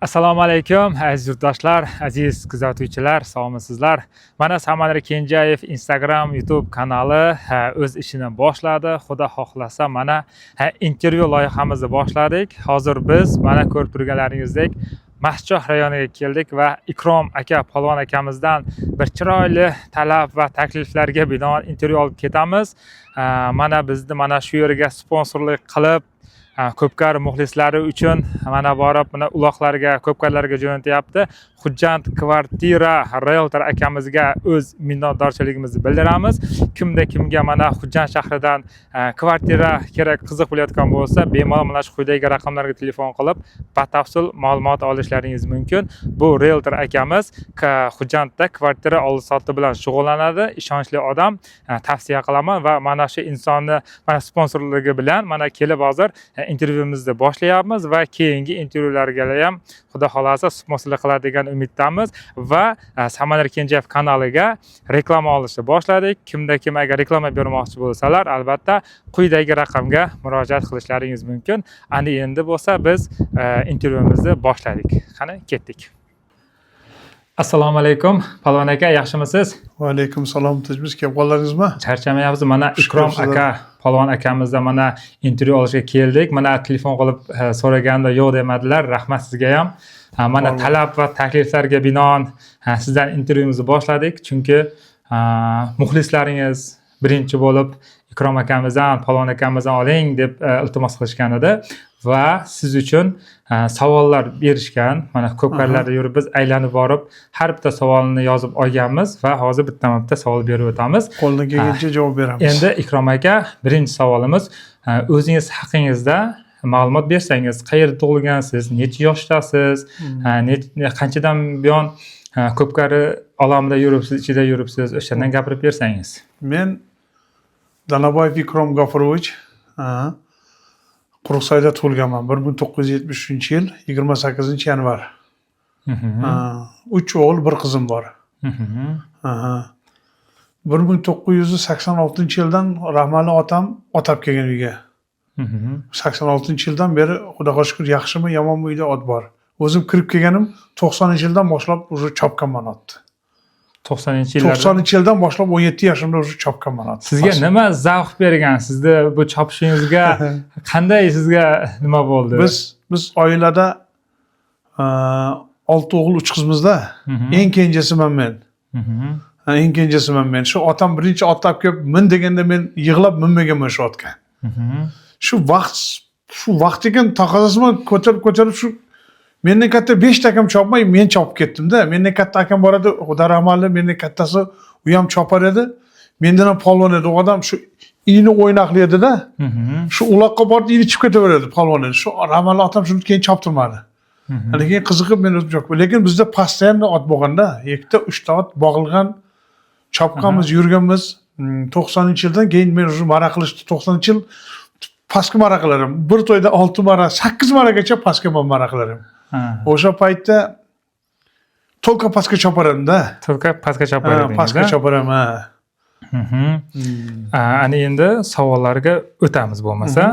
Assalomu alaykum aziz yurtdoshlar, aziz kuzatuvchilar, sog'misizlar? Mana Samanir Kenjayev Instagram, YouTube kanali o'z ishini boshladi. Xudo xohlasa mana intervyu loyihamizni boshladik. Hozir biz mana ko'rib turganlaringizdek Maschoh rayoniga keldik va Ikrom aka, Polvon akamizdan bir chiroyli talab va takliflarga binoan intervyu olib ketamiz. Mana bizni mana shu yerga sponsorlik qilib Ko'pkar muxlislari uchun mana borib mana uloqlarga, ko'pkarlarga jo'natyapti. Hujjat kvartira realtor akamizga o'z minnatdorchiligimizni bildiramiz. Kimga mana Hujjat shahridan kvartira kerak, qiziq bo'layotgan bo'lsa, bemalol mana shu quyidagi raqamlarga telefon qilib, batafsil ma'lumot olishlaringiz mumkin. Bu realtor akamiz Hujjatda kvartira oldi-sotdi bilan shug'ullanadi. Ishonchli odam, tavsiya qilaman va mana shu insonni mana sponsorligi bilan mana kelib hozir intervyumizni boshlayapmiz va keyingi intervyularga ham Xudo xolasa sponsorlik qiladi degan umiddamiz va Samanir Kenjayev kanaliga reklama olishni boshladik. Kim agar reklama bermoqchi bo'lsalar, albatta quyidagi raqamga murojaat qilishlaringiz mumkin. Ana endi bo'lsa biz intervyumizni boshladik. Qani ketdik. Assalomu alaykum, Polvon aka, yaxshimisiz? Va alaykum salom, tinchmisiz? Kelib qoldingizmi? Charchamayapsiz. Mana Ikrom aka, Polvon akamizdan mana intervyu olishga keldik. Mana telefon qilib so'raganda yo'q demadilar. Rahmat sizga ham. Mana talab va takliflarga binoan sizdan intervyumizni boshladik. Chunki muxlislaringiz birinchi bo'lib Ikrom akamizdan, Polvon akamizdan oling deb iltimos qilishgan edi va siz uchun savollar berishgan. Mana ko'pkarlarda yurib biz aylanib borib har bitta savolni yozib olganmiz va hozir bitta savol berib o'tamiz. Qo'ldan kelgancha javob beramiz. Endi Ikrom aka, birinchi savolimiz, o'zingiz haqingizda ma'lumot bersangiz, qayerda tug'ilgansiz, necha yoshdasiz, qanchadan buyon ko'pkari olamida yuribsiz, ichida yuribsiz, o'shandan gapirib bersangiz. Men Danaboyev Ikrom G'ofurovich, Quruqsoyda tug'ilganman. 1973-yil 28-yanvar. 3 o'g'il, 1 qizim bor. 1986-yildan rahmatli otam otab kelgan uyga. 86-yildan beri Xudoga shukr, yaxshimi, yomonmi uyda ot bor. O'zim kirib kelganim 90-yildan boshlab o'zi chopganman otni. 90-yildan boshlab 17 yoshimda o'zi chopganman otni. Sizga nima zavq bergan? Sizni bu chopishingizga qanday, sizga nima bo'ldi? Biz oilada 6 o'g'il, 3 qizmizda. Eng kenjasiman men. Eng kenjasiman men. Shu otam birinchi ot olib kelib min deganda men yig'lab minmaganman shu otga. Shu vaqt ekan taqozasiman ko'tarib shu mendan katta 5 ta akam chopmay men chopib ketdim-da. Mendan katta akam bor edi, Xudo rahmatli, mendan kattasi u ham chopar edi. Mendan ham polvon edi. U odam shu ini o'ynaqli edi-da. Shu uloqqa borib ini chiqib ketaveradi polvon edi. Shu rahmatli otam shuni keyin choptirmadi. Lekin qiziqib men o'zim chopdim. Lekin bizda postoyanno ot bo'lganda, 2 ta 3 ta ot bog'ilgan, chopganmiz, yurganmiz. 90-yildan keyin men o'zim mara qilishdi. 90-yil pastki mara qilarim. Bir to'yda 6 mara, 8 maragacha pastga mara qilarim. O'sha paytda to'lqa pastga choparam-da. To'lqa pastga choparam. Pastga choparam, ha. Ana endi savollarga o'tamiz bo'lmasa.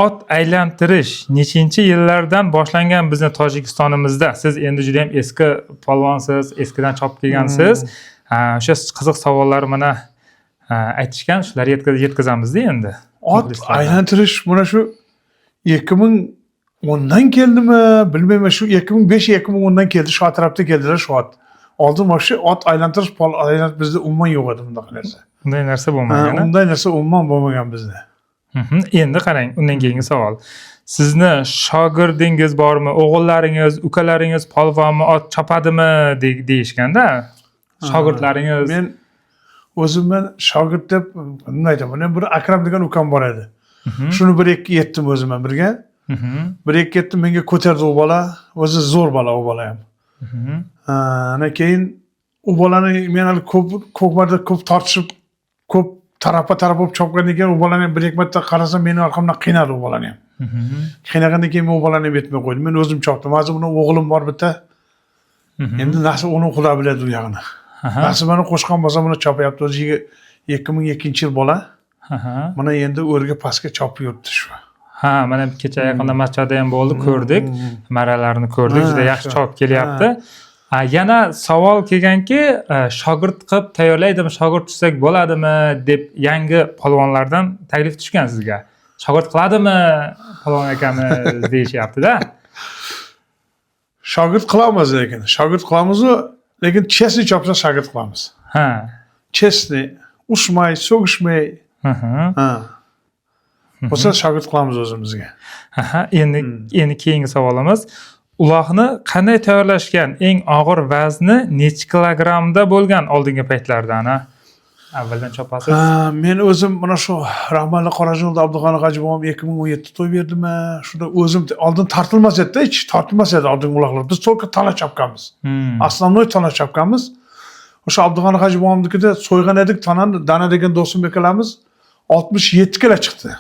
Ot aylantirish nechinchi yillardan boshlangan bizning Tojikistonimizda? Siz endi juda ham eski polvonsiz, eskidan chopib kelgansiz. O'sha qiziq savollar mana aytishgan, shularni yetkazamizda endi. Ot aylantirish mana shu 2010dan keldimi, bilmayman, shu 2005-2010dan keldi, shu atrofda keldilar shu ot. Oldin mana shu ot aylantirish bizda umuman yo'q edi bunday narsa. Unday narsa bo'lmagan. Unday narsa umuman bo'lmagan bizda. Endi qarang, undan keyingi savol. Sizni shogirdingiz bormi, o'g'illaringiz, ukalaringiz polvonmi, ot chopadimi deyishganda? Shogirdlaringiz. Men o'zimdan shogird deb nima aytaman? Men bir Akram degan ukam bor edi. Shuni 1-2 yetdim o'zimdan birga. 1-2 yetdim, menga ko'tardi u bola. O'zi zo'r bola u bola ham. Ana keyin u bolani men hali ko'p marta ko'p tortishib, ko'p tarafga bo'lib chopgandan keyin u bolani 1-2 marta qarasam meni orqamdan qiynadi u bolani ham. Qiynagandan keyin men u bolani betmay qo'ydim. Men o'zim chopdim. Hozir buni o'g'lim bor bitta. Endi nasib uni xudo biladi u yog'ini. Nasibani qo'shgan bo'lsa buni chopyapti. O'zi 2002-yil bola. Mana endi o'rga pastga chopib yuribdi shu. Ha, mana kecha yaqinda masjidda ham bo'ldi, ko'rdik. Marralarni ko'rdik, juda yaxshi chop kelyapti. Yana savol kelganki, shogird qilib tayyorlaydimi, shogird tutsak bo'ladimi deb yangi polvonlardan taklif tushgan sizga. Shogird qiladimi polvon akamiz deyishyapti-da. Shogird qilamiz lekin chesni chopsa shogird qilamiz. Ha. Chesni ushmay, so'gishmay. Ha. Bo'lsa shogird qilamiz o'zimizga. Aha, endi keyingi savolimiz, uloqni qanday tayyorlashgan? Eng og'ir vazni necha kilogrammda bo'lgan oldingi paytlarda ana? Avvaldan chopasiz. Men o'zim mana shu rahmatli Qorajinda Abdug'ani Hoji bobom 2017 to'y berdimi? Shunda o'zim oldin tortilmas edi, hech tortilmas edi oldingi uloqlar. Biz только tana chopganmiz. Основной tana chopganmiz. O'sha Abdug'ani Hoji bobomnikida so'ygan edik, tanani Dana degan do'stim akalarimiz 67 kilo chiqdi.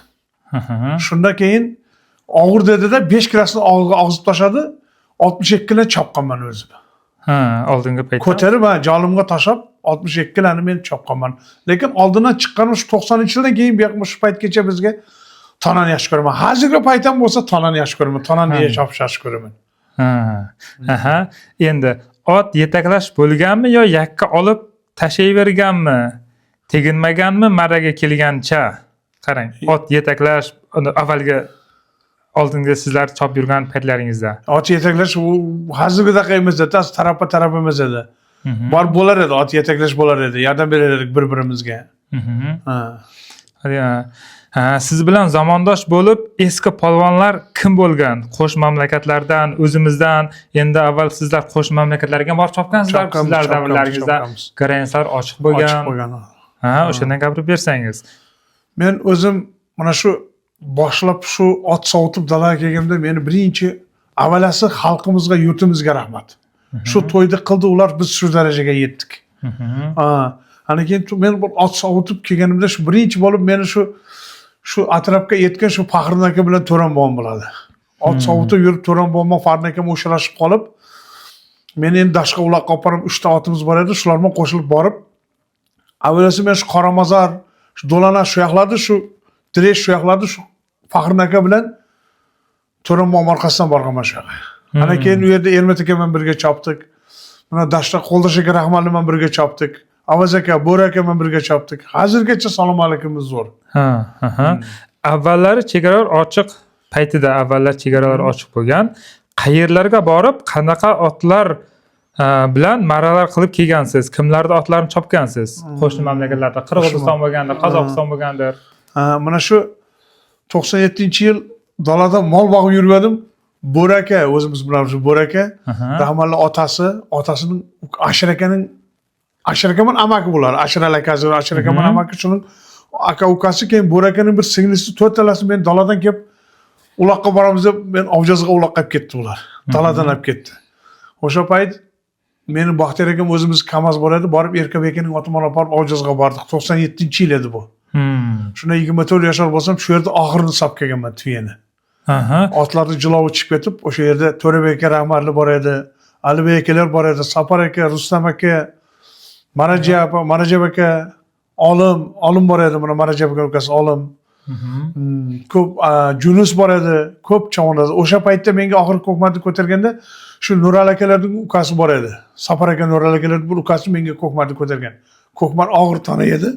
Shundan keyin og'ir dedida 5 kilosini og'ziga og'zib tashladi, 62 kilo chopganman o'zim. Ha, oldingi paytda. Ko'tarib jolimga tashlab 62 kiloni men chopganman. Lekin oldindan chiqqanim shu 90-yildan keyin bu shu paytgacha bizga tanani yaxshi ko'raman. Hozirgi paytam bo'lsa tanani yaxshi ko'raman. Tanani chopish yaxshi ko'raman. Ha. Aha. Endi ot yetaklash bo'lganmi yo yakka olib tashlayverganmi? Teginmaganmi marraga kelgancha? Qarang, ot yetaklash avvalgi oldingi sizlar chop yurgan paytlaringizda. Ot yetaklash u hozirgidaqa emas edi, taraf emas edi. Bor bo'lar edi, ot yetaklash bo'lar edi. Yordam berardik bir-birimizga. Ha. Siz bilan zamondosh bo'lib eski polvonlar kim bo'lgan? Qo'sh mamlakatlardan, o'zimizdan, endi avval sizlar qo'sh mamlakatlarga borib chopgansizlar, sizlar davrlaringizda garansiyalar ochiq bo'lgan. Ha, o'shandan gapirib bersangiz. Men o'zim mana shu boshlab shu ot sovutib dalaga kelganda meni birinchi avalasi xalqimizga, yurtimizga rahmat. Shu to'yda qildi ular, biz shu darajaga yetdik. Ana keyin men bu ot sovutib kelganimda shu birinchi bo'lib meni shu atrofga yetgan shu Faxrin aka bilan To'ron bobom bo'ladi. Ot sovutib yurib To'ron bobom Faxrin akam o'shalashib qolib, men endi dashqa uloqqa olib borib 3 ta otimiz bor edi, shular bilan qo'shilib borib, avalasi men shu Qoramazor, shu Do'lana shu yoqlarda, shu Diresh shu yoqlarda shu Faxrin aka bilan To'ron bobom orqasidan borganman shu yoqqa. Ana keyin u yerda Ermat aka bilan birga chopdik. Mana Dashta Qo'ldosh aka rahmatli bilan birga chopdik. Avaz aka, Bo'ri aka bilan birga chopdik. Hozirgacha salom alaykumimiz zo'r. Ha. Avvallari chegaralar ochiq paytida avvallar chegaralar ochiq bo'lgan. Qayerlarga borib, qanaqa otlar bilan marralar qilib kelgansiz? Kimlarda otlarni chopgansiz? Qo'shni mamlakatlarda, Qirg'iziston bo'lgandir, Qozog'iston bo'lgandir. Mana shu 97-yil dalada mol boqib yurmadim. Bo'ri aka, o'zimiz bilan shu Bo'ri aka, rahmatli otasining Ashir akaning amaki bo'ladi. Ashir akasi, Ashir akaning amaki shuning aka ukasi, keyin Bo'ri akaning bir singlisi, to'rtalasi men daladan kelib uloqqa boramiz deb men Ovjazga uloqqa olib ketdi ular. Daladan olib ketdi. O'sha payt meni Baxtiyor akam o'zimiz Kamaz bor edi, borib Erkab akaning otini olib borib Ovjazga bordik. 97-yil edi bu. Shunda 24 yoshlar bo'lsam, shu yerda oxirini sap kelganman tuyani. Otlarni jilovi chiqib ketib, o'sha yerda To'rabek aka rahmatli bor edi, Alibek akalar bor edi, Sapar aka, Rustam aka, Marajab aka, Olim bor edi, mana Marajab aka ukasi Olim. Ko'p Junus bor edi, ko'p chavandoz. O'sha paytda menga oxir ko'kmatni ko'targanda shu Nural akalarning ukasi bor edi. Sapar aka, Nural akalarning bir ukasi menga ko'kmatni ko'targan. Ko'kmat og'ir tana edi.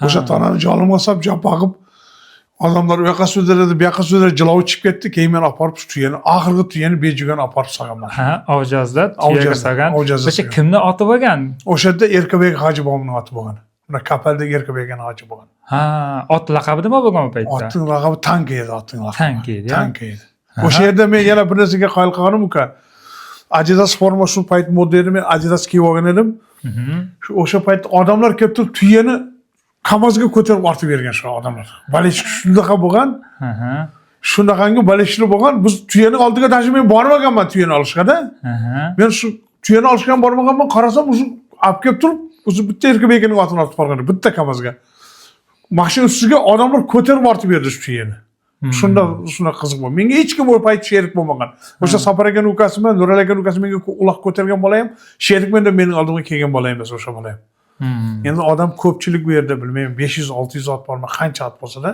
O'sha tanani jolimga solib, jopag'ib odamlar u yoqqa sudradi, bu yoqqa sudradi, jilovi chiqib ketdi. Keyin men olib borib shu tuyani, oxirgi tuyani bejigan olib borib solganman. Ha, Ovjazda tuyaga solgan. O'sha kimni oti bo'lgan? O'sha yerda Erkabek Hoji bobomning oti bo'lgan. Mana Kapaldagi Erkabek aka hoji bo'lgan. Ha, ot laqabi nima bo'lgan bu paytda? Otning laqabi Tank edi, otning laqabi. Tank edi. O'sha yerda men yana bir narsaga qoyil qolganim uka. Adidas forma shu payt moda edi, men Adidas kiyib olgan edim. O'sha payt odamlar kelib turib tuyani Kamazga ko'tarib ortib bergan shu odamlar. Balish shunaqa bo'lgan. Shunaqangi balishli bo'lgan. Biz tuyani oldiga dashi men bormaganman tuyani olishga-da. Men shu tuyani olishgan bormaganman, qarasam o'sha olib kelib turib, o'zi bitta Erkabekining otini olib borgan, bitta Kamazga. Mashina ustiga odamlar ko'tarib ortib berdi shu tuyani. Shunda qiziq bo'ldi. Menga hech kim o'y payt sherik bo'lmagan. O'sha Sapar akaning ukasi bilan Nural akaning ukasi menga uloq ko'targan bola ham sherik menda mening oldimga kelgan bola emas o'sha bola ham. Endi odam ko'pchilik bu yerda bilmayman 500-600 ot bormi, qancha ot bo'lsa-da,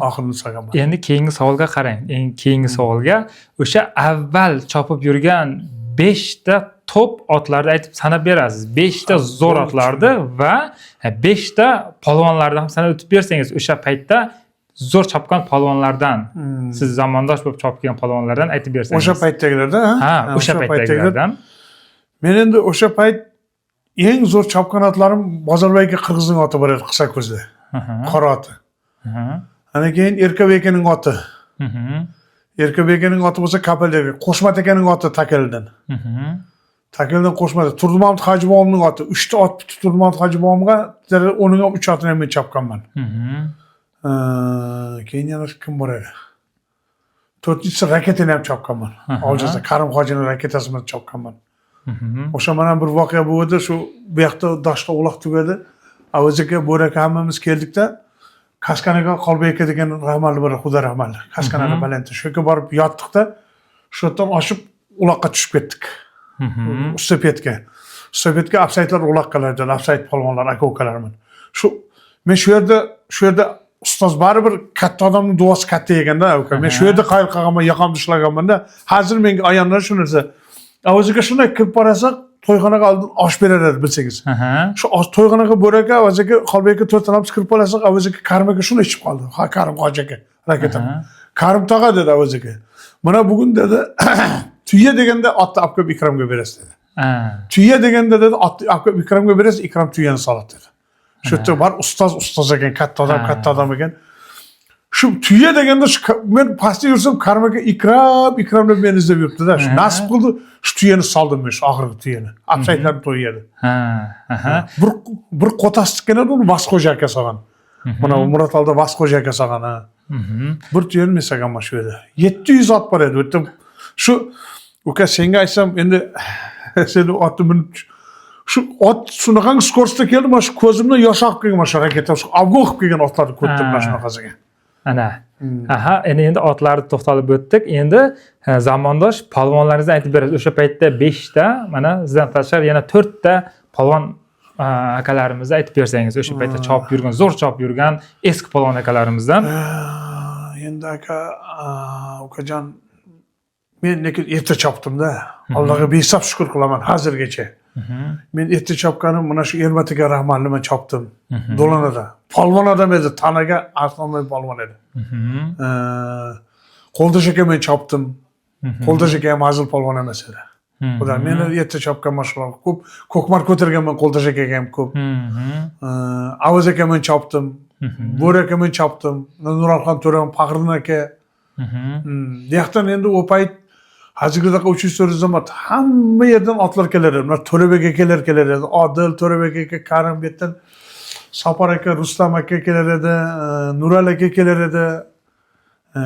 oxirini solganman. Endi keyingi savolga qarang. Eng keyingi savolga o'sha avval chopib yurgan 5 ta top otlarni aytib sanab berasiz. 5 ta zo'r otlarni va 5 ta polvonlarni ham sanab o'tib bersangiz, o'sha paytda zo'r chopgan polvonlardan, siz zamondosh bo'lib chopib kelgan polvonlardan aytib bersangiz. O'sha paytdagilardan, ha, o'sha paytdagilardan. Men endi o'sha payt eng zo'r chopgan otlarim Bozorbayga Qirg'izning oti bor edi, Qisaqo'zda. Qora oti. Ana keyin Erkabekaning oti. Erkabekaning oti bo'lsa Kapaldagi, Qo'shmat akaning oti Takaldan. Takaldan Qo'shmat, Turdimamit Hajibovning oti. 3 ta ot bitib Turdimamit Hajibovga, o'ning ham 3 otini men chopganman. Keyin yana kim bor edi? 4-chi raketani ham chopganman. Oljizda Karim Hojining raketasini chopganman. O'sha mana bir voqea bo'ldi, shu bu yoqda Doshda uloq tugadi. Avazaga Bo'raka hammamiz keldikda, Kaskanaga Qolbek aka degan rahmatli bir xudo rahmatli. Kaskanada balandda. Shu yerga borib yotdiqda, shu yerdan oshib uloqqa tushib ketdik. Ustepetga. Ustepetga afsaytlar uloq qiladi, afsayt polvonlar, aka-ukalarimiz. Men shu yerda ustoz baribir katta odamning duosi katta eganda, aka. Men shu yerda qayil qilganman, yoqamni ushlaganman-da. Hozir menga ayonlar shu narsa. Avaziga shunday kirib borasak, to'yxonaga oldin osh berardi bilsangiz. Shu to'yxonaga Bo'raka, avaziga Qolbekka 4 tanamiz kirib borasak, avaziga Karim aka shuni ichib qoldi. Ha, Karim Hoji aka, raketam. Karim tog'a dedi avaziga. Mana bugun dedi, tuya deganda otni olib kelib Ikromga berasiz dedi. Tuya deganda dedi, otni olib kelib Ikromga berasiz, Ikrom tuyani soladi dedi. Shu yerda bor ustoz ekan, katta odam ekan. Shu tuya deganda men pastda yursam Karim aka Ikrom deb meni izlab yuribdi-da. Shu nasib qildi, shu tuyani soldim men, shu oxirgi tuyani. Apsaytlarni to'yadi. Bir qo'tastikkan edi, uni Vasxo'ja aka solgan. Mana Muratolda Vasxo'ja aka solgan, ha. Bir tuyani men solganman shu yerda. 700 ot bor edi. O'tdim. Shu uka senga aytsam endi seni otni minib shu ot shunaqangi skorostda keldi, mana shu ko'zimdan yosh oqib kelgan, mana shu raketa, shu avg'oqib kelgan otlarni ko'rdim mana shunaqasiga. Ana. Endi otlarni to'xtalib o'tdik. Endi zamondosh polvonlaringizni aytib berasiz. O'sha paytda 5 ta, mana sizdan tashqari yana 4 ta polvon akalarimizni aytib bersangiz, o'sha paytda chopib yurgan, zo'r chopib yurgan eski polvon akalarimizdan. Endi aka, ukajon, men lekin erta chopdim-da. Allohga behisob shukr qilaman hozirgacha. Men erta chopganim mana shu Ermataga rahmatli men chopdim. Do'lanada. Polvon odam edi, tanaga aslonoy polvon edi. Qo'ldosh aka men chopdim. Qo'ldosh aka ham hazil polvon emas edi. Xudo meni erta chopgan mashg'ulot ko'p, ko'kmar ko'targanman Qo'ldosh akaga ham ko'p. Avaz aka men chopdim. Bo'ri aka men chopdim. Nuralxon To'rayev, Faxriddin aka. Yoqdan endi u payt Hajigirdaqa 300 zamat hamma yerdan otlar kelar edi. Mana To'rabek akalar kelar edi. Odil, To'rabek aka, Karim betdan Sapar aka, Rustam aka kelar edi, Nural aka kelar edi.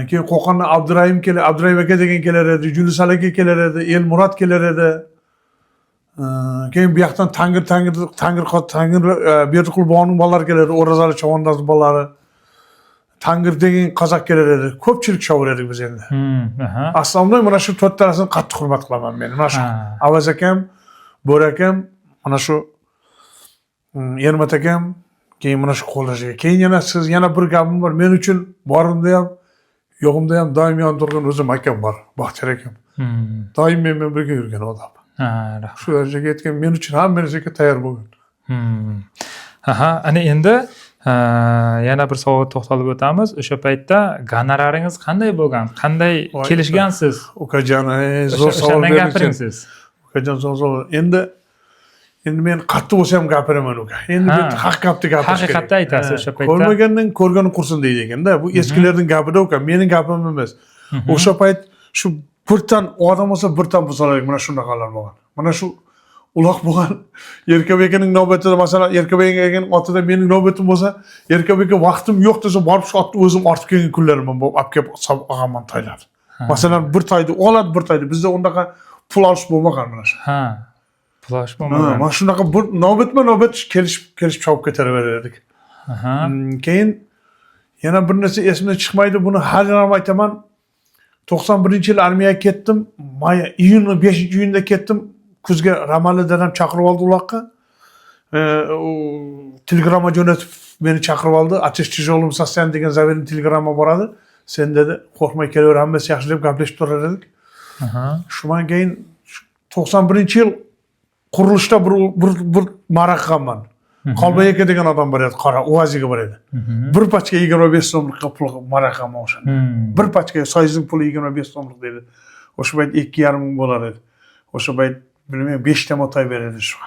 Keyin Qo'qondan Abdurayim aka degan kelar edi, Julius aka kelar edi, Elmurod kelar edi. Keyin bu yoqdan Tangir Berdiqulboning bolalari kelar edi, O'razali Chavandozning bolalari. Tangir degan qozoq kelar edi. Ko'pchilik shovur edik biz endi. Aslomda mana shu 4 talasini qattiq hurmat qilaman men. Mana shu Avaz akam, Bo'ri akam, mana shu Ermat akam, keyin mana shu Qo'ldosh aka. Keyin yana bir gapim bor. Men uchun borimda ham, yo'g'imda ham doim yon turgan o'zim akam bor, Baxtiyor akam. Doim men bilan birga yurgan odam. Shu darajaga yetgan, men uchun hamma narsaga tayyor bo'lgan. Ana endi yana bir savol to'xtalib o'tamiz. O'sha paytda gonoraringiz qanday bo'lgan? Qanday kelishgansiz? Ukajon, zo'r savol berasiz. Ukajon, zo'r savol. Endi men qattiq bo'lsa ham gapiraman uka. Endi men haqiqatni gapirish kerak. Haqiqatni aytasiz o'sha paytda. Ko'rmagandan ko'rgani qursin deydi ekanda. Bu eskilarning gapida uka, mening gapim emas. O'sha payt shu birdan odam bo'lsa birdan buzalar, mana shunaqalar bo'lgan. Mana shu uloq bo'lgan Erkabekaning navbatida, masalan, Erkabekaning otida mening navbatim bo'lsa, Erkabeka vaqtim yo'q desa, borib shu otni o'zim ortib kelgan kunlarim bor, olib kelib olganman toylar. Masalan, bir toyda oladi, bir toyda. Bizda undaqa pul olish bo'lmagan mana shu. Pul olish bo'lmagan. Mana shunaqa bir navbat kelishib chopib ketaverardik. Keyin yana bir narsa esimdan chiqmaydi, buni har doim aytaman. 91-yil armiyaga ketdim. Iyun 5-iyunda ketdim. Kuzga Ramalli dadam chaqirib oldi uloqqa. u telegramma jo'natib meni chaqirib oldi. Atish tijolum sasyan degan zaverni telegramma boradi. Sen dedi qo'rqmay kelaver, hammasi yaxshi deb gaplashib turar edik. Shundan keyin 91-yil qurilishda bir maraq qilganman. Qalbayaka degan odam bor edi, qora Uaziga bor edi. Bir pachka 25 so'mlik pul maraq qilgan o'shanda. Bir pachka soyizning puli 25 so'mlik dedi. O'sha payt 2,5 ming bo'lar edi. O'sha payt bilmayman 5 ta motay beradi shu.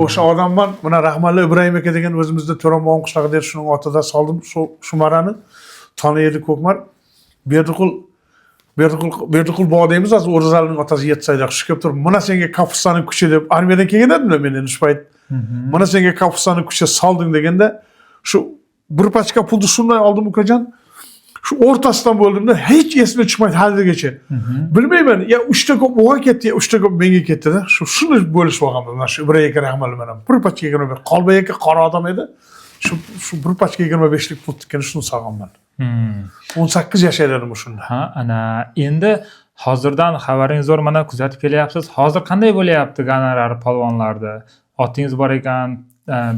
O'sha odamman, mana rahmatli Ibrohim aka degan o'zimizda To'ramon qishlog'i der shuning otida soldim shu marani. Taniydi Ko'kmar. Berdiqul bog' deymiz, az O'rzalining otasi Yetsayda chiqib turib, "Mana senga Kafustaning kuchi" deb armiyadan kelgan edim men endi shu payt. "Mana senga Kafustaning kuchi solding" deganda, shu bir pachka pulni shunday oldim ukajon. Shu o'rtasidan bo'ldimda hech esimga chiqmaydi haligacha. Bilmayman, ya 3 ta ko'p o'g'a ketdi, ya 3 ta ko'p menga ketdi-da. Shuni bo'lishib olganmiz. Mana shu Ibrohim aka rahmatli mana. Bir pachka 25, Qalbay aka qora odam edi. Shu bir pachka 25lik pul tikkani shuni sog'onman. 18 yashaydim shunda. Ha, ana endi hozirdan xabaringiz zo'r, mana kuzatib kelyapsiz. Hozir qanday bo'lyapti gonorar polvonlarda? Otingiz bor ekan,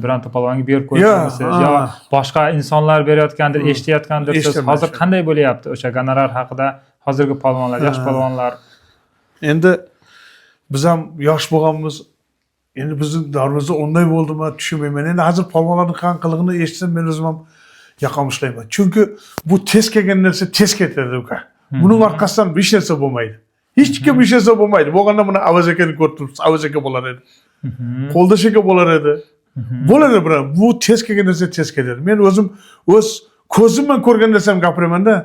bironta polvonga berib qo'yganmisiz yo boshqa insonlar berayotgandir, eshitayotgandir siz. Hozir qanday bo'lyapti o'sha gonorar haqida hozirgi polvonlar, yosh polvonlar? Endi biz ham yosh bo'lganmiz. Endi bizning davrimizda unday bo'ldimi tushunmayman. Endi hozir polvonlarning qanqiligini eshitsam men o'zim ham yoqamishlayman. Chunki bu tez kelgan narsa tez ketadi uka. Buning orqasidan hech narsa bo'lmaydi. Hech kim hech narsa bo'lmaydi. Bo'lganda buni Avaz akani ko'rdim. Avaz aka bo'lar edi. Qo'ldosh aka bo'lar edi. Bo'ladi bilan. Bu tez kelgan narsa tez ketadi. Men o'zim o'z ko'zim bilan ko'rgan narsam gapiraman-da.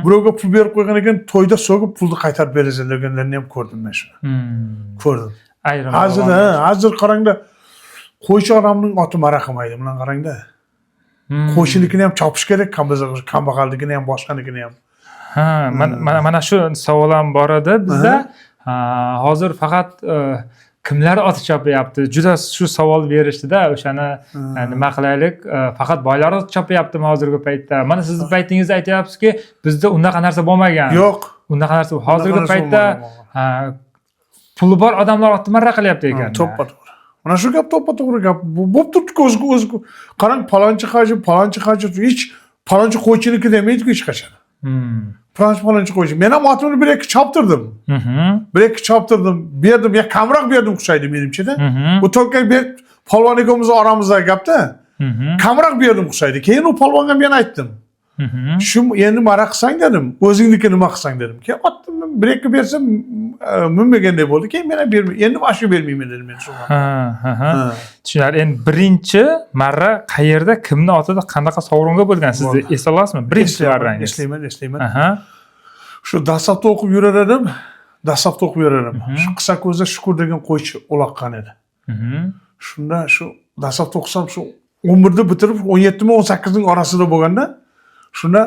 Birovga pul berib qo'ygan ekan, to'yda so'gib pulni qaytarib berasan deganlarni ham ko'rdim men shuni. Ko'rdim. Hozir qarangda qo'ychi odamning oti maraq qilmaydi. Bilan qarangda. Qo'shninikini ham chopish kerak, kambag'alligini ham, boshqanikini ham. Ha, mana shu savol ham bor edi bizda. Hozir faqat kimlar oti chopyapti? Juda shu savol berishdi-da, o'shani nima qilaylik? Faqat boylar oti chopyaptimi hozirgi paytda? Mana sizning paytingizda aytyapsizki, bizda unaqa narsa bo'lmagan. Yo'q. Unaqa narsa hozirgi paytda puli bor odamlar oti marra qilyapti ekan. To'ppa-to'g'ri. Mana shu gap to'ppa-to'g'ri gap. Bu bo'lib turibdi o'zi. Qarang, palonchi haji hech palonchi qo'ychiniki demaydi hech qachon. Palonchi qo'ychi. Men ham otimni bir-ikki choptirdim. Bir-ikki choptirdim, berdim, ya kamroq berdim qushaydi menimcha-da. Bu to'kka polvon ikamiz oramizdagi gapda. Kamroq berdim qushaydi. Keyin u polvonga men aytdim. Shu endi maraq qilsang dedim, o'zingniki nima qilsang dedim. Keyin otdim, bir-ikki bersam minmagandek bo'ldi. Keyin men ham bermayman. Endi boshqa bermayman dedim men shu. Tushunarli. Endi birinchi marra qayerda, kimning otida, qanaqa sovringa bo'lgan sizni esla olasizmi? Birinchi marrangiz. Eslayman. Shu dastlabda o'qib yurar edim. Shu Qisaqo'zda Shukur degan qo'ychi uloqqan edi. Shunda shu dastlabda o'qisam shu 11da bitirib 17mi 18ning orasida bo'lganda shunda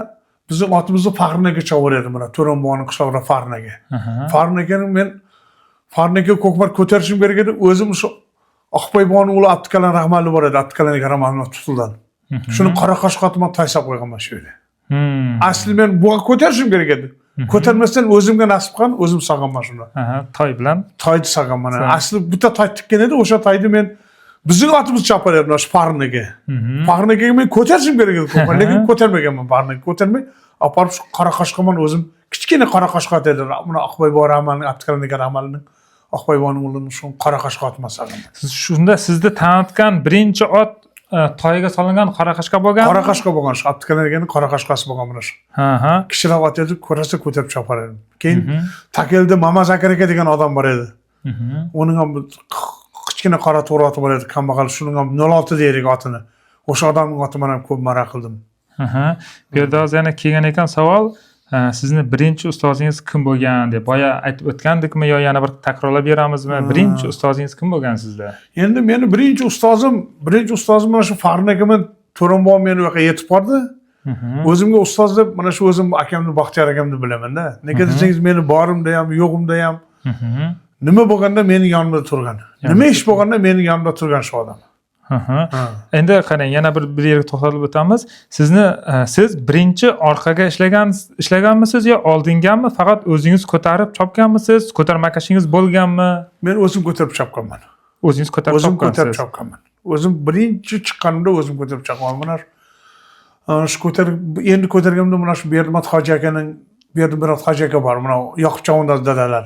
bizning otimizni Farnaga cho'voradi mana To'ramboning qishlog'ida Farnaga. Farnagani men Farnaga Ko'kmar ko'tarishim kerak edi. O'zim shu Oqboyboning o'g'li Abdukalan rahmatli bor edi. Abdukalan rahmatli tutuldan. Shuni qora qoshqotima taysab qo'yganman shu yerda. Asli men bu ko'tarishim kerak edi. Ko'tarmasdan o'zimga nasib qilgan, o'zim sog'anman shunda. Toy bilan. Toyni sog'anman. Asli bitta toy tikkan edi, o'sha toyni men bizning otimiz chaparyapti shu Farnaga. Farnaga men ko'tarishim kerak edi, lekin ko'tarmaganman. Farnaga ko'tarmay, aparib shu qora qoshqaman o'zim kichkina qora qoshqot edi. Buni Oqboy rahmatli, Abdukalan rahmatlining Oqboyboning o'g'lini shu qora qoshqotma sog'anman. Shunda sizni tanitgan birinchi ot toyga solingan qora qashqa bo'lgan. Qora qashqa bo'lgan shu Abdukalan qora qashqasi bo'lgan mana shu. Kichkina ot edi, ko'rasa ko'tarib chopar edim. Keyin Takelda Mamaz aka degan odam bor edi. Uning ham kichkina qora to'g'ri oti bor edi, kambag'al, shuning ham 06 deylik otini. O'sha odamning otini ham ko'p maraq qildim. Bu yerda hozir yana kelgan ekan savol, sizni birinchi ustozingiz kim bo'lgan deb boya aytib o'tgandikmi yo yana bir takrorlab beramizmi? Birinchi ustozingiz kim bo'lgan sizda? Endi meni birinchi ustozim mana shu Farnagaman To'ramboy meni bu yoqqa yetib bordi. O'zimga ustoz deb mana shu o'zim akamni Baxtiyor akamni bilaman-da. Nega desangiz meni borimda ham, yo'g'imda ham nima bo'lganda meni yonimda turgan. Nima ish bo'lganda meni yonimda turgan shu odam. Endi qarang, yana bir yerga to'xtalib o'tamiz. Siz birinchi orqaga ishlaganmisiz yo oldingami? Faqat o'zingiz ko'tarib chopganmisiz? Ko'tarmakashingiz bo'lganmi? Men o'zim ko'tarib chopganman. O'zingiz ko'tarib chopgansiz. O'zim ko'tarib chopganman. O'zim birinchi chiqqanimda o'zim ko'tarib chiqaman. Mana shu endi ko'targanimda mana shu Berdimat Hoji akaning Berdimat Hoji aka bor. Mana Yoqubjonov dadalar.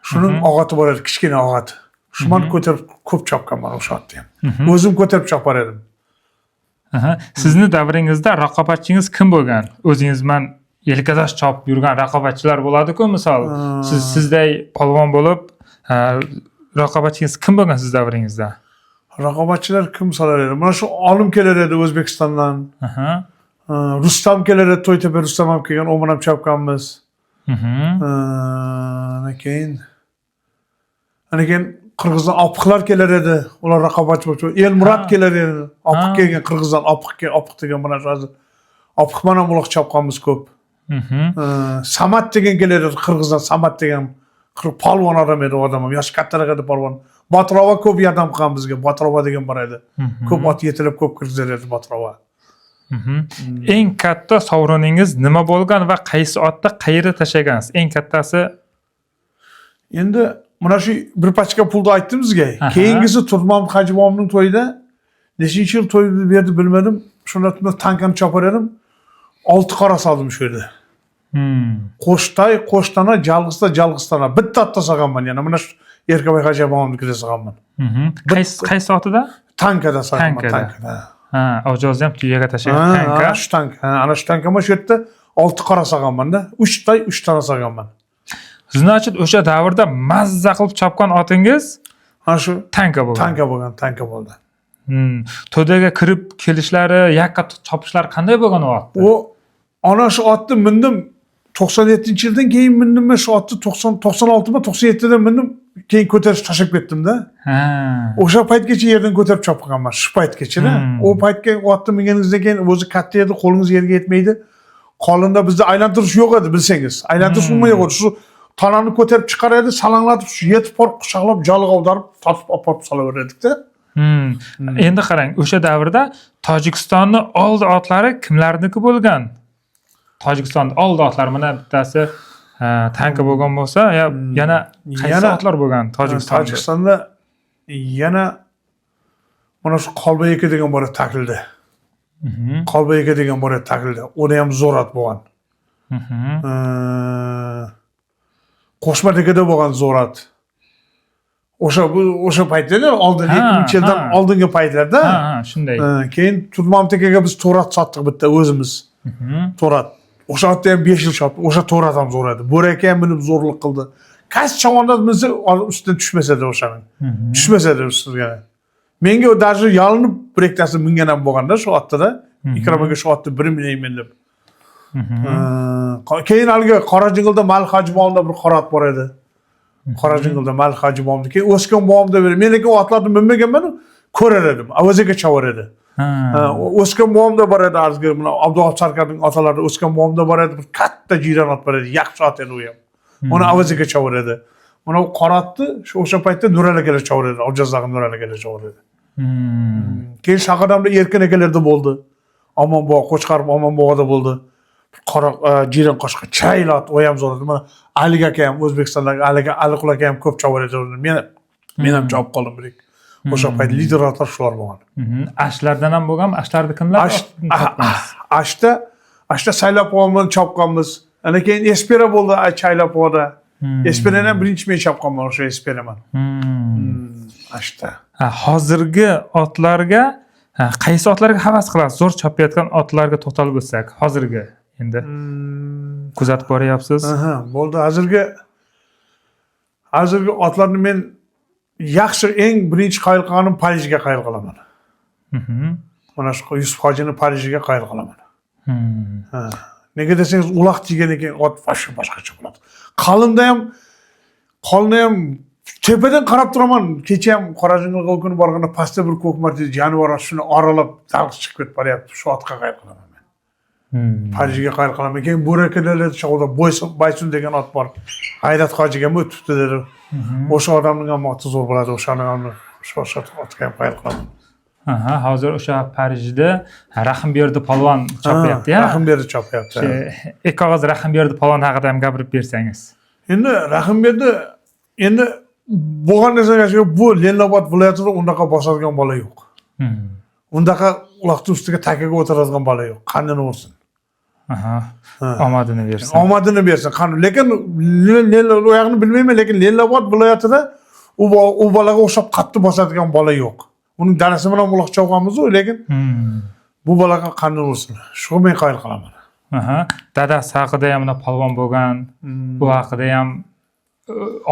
Shuning og'ati bor edi, kichkina og'ati. Shumani ko'tarib ko'p chopganman o'sha otda ham. O'zim ko'tarib chopar edim. Sizni davringizda raqobatchingiz kim bo'lgan? O'zingiz bilan yelkadosh chopib yurgan raqobatchilar bo'ladi-ku, misol sizday polvon bo'lib, raqobatchingiz kim bo'lgan siz davringizda? Raqobatchilar kim solar edi? Mana shu olim kelar edi O'zbekistondan. Rustam kelar edi, To'ytepa Rustam ham kelgan, u bilan chopganmiz. Keyin Qirg'izdan opiqlar kelar edi. Ular raqobatchi bo'lib, Elmurod kelar edi. Opiq kelgan Qirg'izdan opiq degan mana shu hozir opiq bilan uloq chopganmiz ko'p. Samat degan kelar edi Qirg'izdan, Samat degan polvon odam edi, odam ham yoshi kattaroq edi polvon. Botirova ko'p yordam qilgan bizga. Botirova degan bor edi. Ko'p ot yetilib ko'p kirgizar edi Botirova. Eng katta sovriningiz nima bo'lgan va qaysi otda qayerda tashagansiz? Eng kattasi endi mana shu bir pachka pulni aytdim sizga. Keyingisi Turmam Hajibomning to'yida nechinchi yil to'y berdi bilmadim. Shunda tankani chopar edim. 6 qora soldim shu yerda. Qo'shtana, jalg'istana bitta otda solganman. Yana mana shu Erkabay Hajibomnikida solganman. Qaysi otida? Tankada solganman, tankada. O'jozni ham tuyaga tashagan tanka. Shu tanka. Ana shu tankama shu yerda 6 qora solganman-da. 3 tona solganman. Значит, o'sha davrda mazza qilib chopgan otingiz ana shu tanka bo'lgan. Tanka bo'ldi. To'daga kirib kelishlari, yakka chopishlari qanday bo'lgan u otda? O ana shu otni mindim 97-yildan keyin mindim men shu otni 96 97 dan mindim, keyin ko'tarib tashlab ketdim-da. O'sha paytgacha yerdan ko'tarib chopganman, shu paytgacha-da. O paytga otni minganingizdan keyin o'zi katta edi, qo'lingiz yerga yetmaydi. Qolinda bizda aylantirish yo'q edi, bilsangiz. Aylantirish bo'lmaydi. Shu tanani ko'tarib chiqar edi, salanglatib shu yetib borib quchoqlab joliga oldirib tortib olib salaverdik-da. Endi qarang, o'sha davrda Tojikistonni oldi otlari kimlarniki bo'lgan? Tojikistonda oldi otlari mana bittasi tanka bo'lgan bo'lsa, yana qaysi otlar bo'lgan Tojikistonda? Tojikistonda yana mana shu Qolbay aka degan bor edi taklida. Qolbay aka degan bor edi taklida. Uni ham zo'rat bo'lgan. Qo'shmadagida bo'lgan zo'rat. O'sha paytda oldingi 2-yildan oldingi paytlarda. Shunday. Keyin Turmam akaga biz to'rat sotdik bitta o'zimiz. To'rat. O'sha otda ham 5 yil chopdi. O'sha to'rat ham zo'r edi. Bo'rak ham minib zo'rlik qildi. Qaysi chavonda minsa ustidan tushmasadi o'shaning. Tushmasadi ustiga. Menga u даже yalinib bir ikkitasi mingan ham bo'lganda shu otda. Ikromaga shu otni 1 minayman deb. Keyin haligi Qorajingilda Malik Hojibomovda bir qorat bor edi. Qorajingilda Malik Hojibomovda. Keyin O'skan bobomda berib, men lekin otlarni minmaganman, ko'rar edim. Avaziga chavar edi. O'skan bobomda bor edi, arzga mana Abdulla Sarkarning otalari O'skan bobomda bor edi, bir katta jiran ot bor edi, yaxshi ot edi u ham. Uni avaziga chavar edi. Mana u qoratni o'sha paytda Nuralagalar chavar edi, Abjazog'in Nuralagalar chavar edi. Keyin Shaqadamda Erkin akalarda bo'ldi. Omonbog' Qo'chqarib Omonbog'da bo'ldi. Qora jiran qo'shqa chaylot u ham zo'r edi. Mana Ali aka ham O'zbekistondagi Ali Qul aka ham ko'p chavar edi. Men ham chopib qoldim birik. O'sha payt liderlar shular bo'lgan. Ashlardan ham bo'lganmi? Ashlarni kimlar? Ashda saylab olgan chopganmiz. Ana keyin Espera bo'ldi chaylab oldi. Esperani ham birinchi men chopganman o'sha Esperaman. Ashda. Hozirgi otlarga qaysi otlarga havas qilasiz? Zo'r chopayotgan otlarga to'xtalib o'tsak, hozirgi endi kuzatib boryapsiz. Bo'ldi. Hozirgi otlarni men yaxshi eng birinchi qayil qilganim Parijga qayil qilaman. Mana shu Yusuf Hojini Parijga qayil qilaman. Nega desangiz, uloq degandan keyin ot boshqacha bo'ladi. Qolinda ham tepadan qarab turaman. Kecha ham Qorajingilga kuni borganda pastda bir ko'k marta jonivor shuni oralab dalg chiqib ketib boryapti. Shu otga qayil qilaman men. Parijga qayil qilaman. Keyin Bo'rakalarda shoqda Baysun degan ot bor. Hayrat Hojiga ham o'tibdi dedi. O'sha odamning ham oti zo'r bo'ladi, o'shani ham o'sha otga ham qayil qilaman. Hozir o'sha Parijda Rahimberdi polvon chopyapti-ya. Rahimberdi chopyapti. Qog'oz Rahimberdi polvon haqida ham gapirib bersangiz. Endi Rahimberdi bo'lgan narsaga bu Lenobod viloyatida unaqa bosadigan bola yo'q. Undaqa uloqni ustiga takaga o'tiradigan bola yo'q. Qanini ursin. Aha. Omadini bersin. Omadini bersin. Lekin u yoqni bilmayman, lekin Lellobod viloyatida u bolaga o'xshab qattiq bosadigan bola yo'q. Uning danasi bilan uloq chalganmiz, lekin bu bolaga qanini ursin. Shu men qoyil qilaman. Aha. Dadasi haqida ham polvon bo'lgan. Bu haqida ham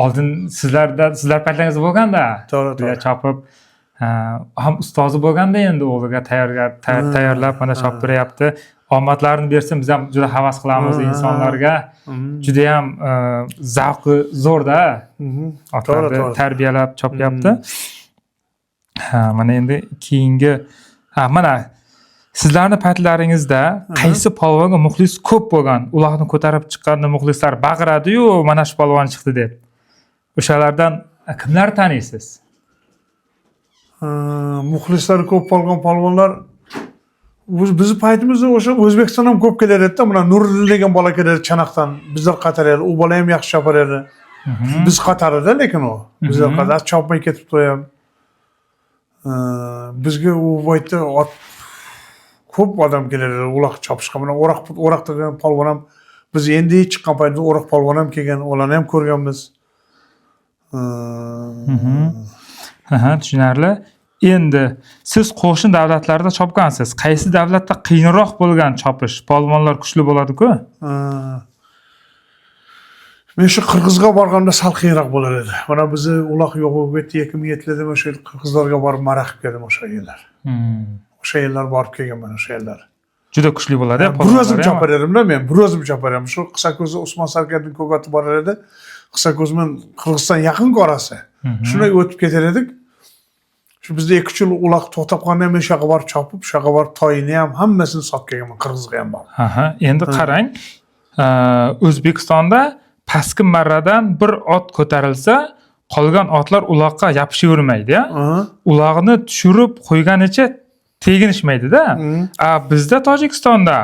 oldin sizlar paytlaringizda bo'lganda. To'g'ri. Chopib ham ustozi bo'lganda endi o'g'liga tayyorlab mana chopib beryapti. Omadlarini bersin, biz ham juda havas qilamiz insonlarga. Juda ham zavqi zo'rda. Otlarni tarbiyalab chopyapti. Mana endi keyingi mana sizlarning paytlaringizda qaysi polvonga muxlis ko'p bo'lgan, ularni ko'tarib chiqqanda muxlislar baqiradi-yu, mana shu polvon chiqdi deb. O'shalardan kimlarni taniysiz? Muxlislari ko'p bo'lgan polvonlar bizni paytimizda o'sha O'zbekiston ham ko'p kelar edi-da. Mana Nuriddin degan bola kelar Chanoqdan. Bizlar qator edi. U bola ham yaxshi chopar edi. Biz qatorida, lekin u bizlar qator chopmay ketibdi ham. Bizga u vaqtda ko'p odam kelar edi uloq chopishga. Mana o'roq degan polvon ham biz endi chiqqan paytda o'roq polvon ham kelgan, ularni ham ko'rganmiz. Tushunarli. Endi siz qo'shni davlatlarda chopgansiz. Qaysi davlatda qiyinroq bo'lgan chopish? Polvonlar kuchli bo'ladi-ku. Men shu Qirg'izga borganda sal qiyinroq bo'lar edi. Mana bizni uloq yo'q o'tdi 2007da o'sha Qirg'izlarga borib maraq keldim o'sha yillar. O'sha yillar borib kelganman o'sha yillar. Juda kuchli bo'ladi. Bir o'zim chopar edim-da men. Bir o'zim chopar edim. Shu Qisaqo'zda Usmon Sarkardning ko'kati bor edi. Qisaqo'z bilan Qirg'iziston yaqin orasi. Shunday o'tib ketar edik. Shu bizda 2 yil uloq to'xtab qolganda men shu yoqqa borib chopib, shu yoqqa borib toyini ham hammasini sotib kelganman, Qirg'izga ham borib. Endi qarang, O'zbekistonda pastki marradan bir ot ko'tarilsa, qolgan otlar uloqqa yopishavermaydi-ya. Uloqni tushirib qo'yganicha teginishmaydi-da. Bizda Tojikistonda